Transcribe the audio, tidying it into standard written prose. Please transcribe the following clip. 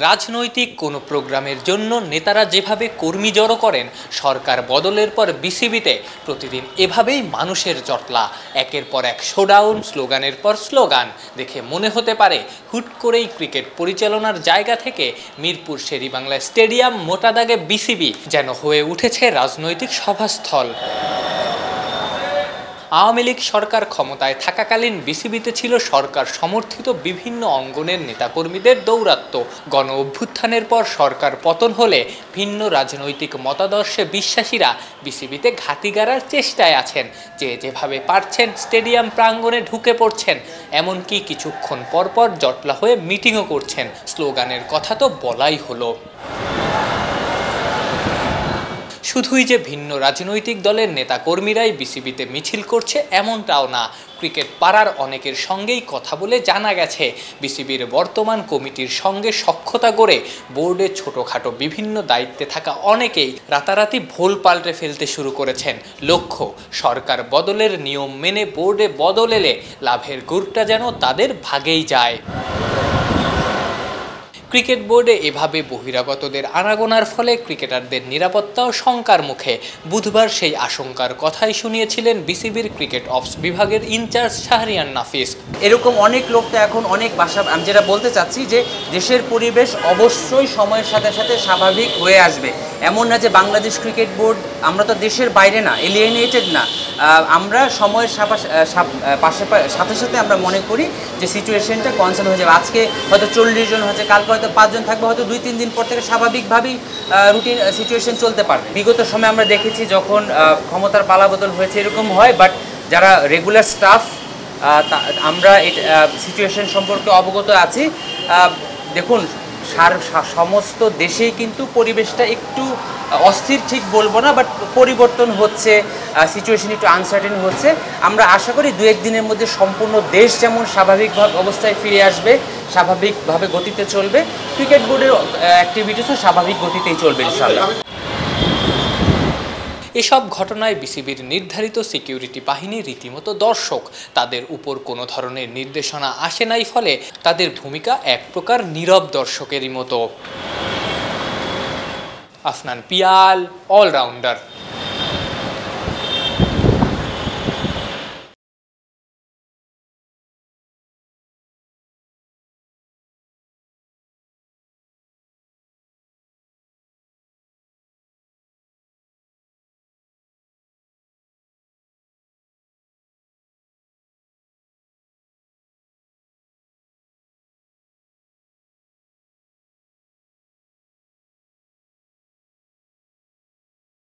রাজনৈতিক কোনো প্রোগ্রামের জন্য নেতারা যেভাবে কর্মী জড়ো করেন, সরকার বদলের পর বিসিবিতে প্রতিদিন এভাবেই মানুষের জটলা। একের পর এক শোডাউন, স্লোগানের পর স্লোগান। দেখে মনে হতে পারে হুট করেই ক্রিকেট পরিচালনার জায়গা থেকে মিরপুর শেরেবাংলা স্টেডিয়াম মোটা দাগে বিসিবি যেন হয়ে উঠেছে রাজনৈতিক সভাস্থল। আওয়ামী লীগ সরকার ক্ষমতায় থাকাকালীন বিসিবিতে ছিল সরকার সমর্থিত বিভিন্ন অঙ্গনের নেতাকর্মীদের দৌরাত্ম্য। গণ অভ্যুত্থানের পর সরকার পতন হলে ভিন্ন রাজনৈতিক মতাদর্শে বিশ্বাসীরা বিসিবিতে ঘাঁটি গাড়ার চেষ্টায় আছেন। যেভাবে পারছেন স্টেডিয়াম প্রাঙ্গণে ঢুকে পড়ছেন, এমনকি কিছুক্ষণ পরপর জটলা হয়ে মিটিংও করছেন। স্লোগানের কথা তো বলাই হলো। শুধুই যে ভিন্ন রাজনৈতিক দলের নেতাকর্মীরাই বিসিবিতে মিছিল করছে এমনটাও না। ক্রিকেট পাড়ার অনেকের সঙ্গেই কথা বলে জানা গেছে, বিসিবির বর্তমান কমিটির সঙ্গে সখ্যতা করে বোর্ডে ছোটোখাটো বিভিন্ন দায়িত্বে থাকা অনেকেই রাতারাতি ভোল পাল্টে ফেলতে শুরু করেছেন। লক্ষ্য, সরকার বদলের নিয়ম মেনে বোর্ডে বদল এলে লাভের গুড়টা যেন তাদের ভাগেই যায়। ক্রিকেট বোর্ডে এভাবে বহিরাগতদের আনাগোনার ফলে ক্রিকেটারদের নিরাপত্তাও শঙ্কার মুখে। বুধবার সেই আশঙ্কার কথাই শুনিয়েছিলেন বিসিবির ক্রিকেট অপস বিভাগের ইনচার্জ শাহরিয়ার নাফিস। এরকম অনেক লোক তো এখন অনেক বাসা, আমি যেটা বলতে চাচ্ছি যে দেশের পরিবেশ অবশ্যই সময়ের সাথে সাথে স্বাভাবিক হয়ে আসবে। এমন না যে বাংলাদেশ ক্রিকেট বোর্ড, আমরা তো দেশের বাইরে না, এলিয়েনেটেড না। আমরা সময়ের সাথে সাথে আমরা মনে করি যে সিচুয়েশনটা কনসার্ন হয়ে যাবে। আজকে হয়তো 40 জন হচ্ছে, কালকে হয়তো 5 জন থাকবে, হয়তো 2-3 দিন পর থেকে স্বাভাবিকভাবেই রুটিন সিচুয়েশন চলতে পারবে। বিগত সময় আমরা দেখেছি যখন ক্ষমতার পালাবদল হয়েছে এরকম হয়, বাট যারা রেগুলার স্টাফ আমরা সিচুয়েশন সম্পর্কে অবগত আছি। দেখুন, সমস্ত দেশেই কিন্তু পরিবেশটা একটু অস্থির ঠিক বলবো না, বাট পরিবর্তন হচ্ছে, সিচুয়েশন একটু আনসার্টেন হচ্ছে। আমরা আশা করি 2-1 দিনের মধ্যে সম্পূর্ণ দেশ যেমন স্বাভাবিক অবস্থায় ফিরে আসবে, স্বাভাবিকভাবে গতিতে চলবে, ক্রিকেট বোর্ডের অ্যাক্টিভিটিসও স্বাভাবিক গতিতেই চলবে ইনশাআল্লাহ। এসব ঘটনায় বিসিবির নির্ধারিত সিকিউরিটি বাহিনী রীতিমতো দর্শক। তাদের উপর কোনো ধরনের নির্দেশনা আসে নাই, ফলে তাদের ভূমিকা এক প্রকার নীরব দর্শকেরই মতো। আফনান পিয়াল, অলরাউন্ডার।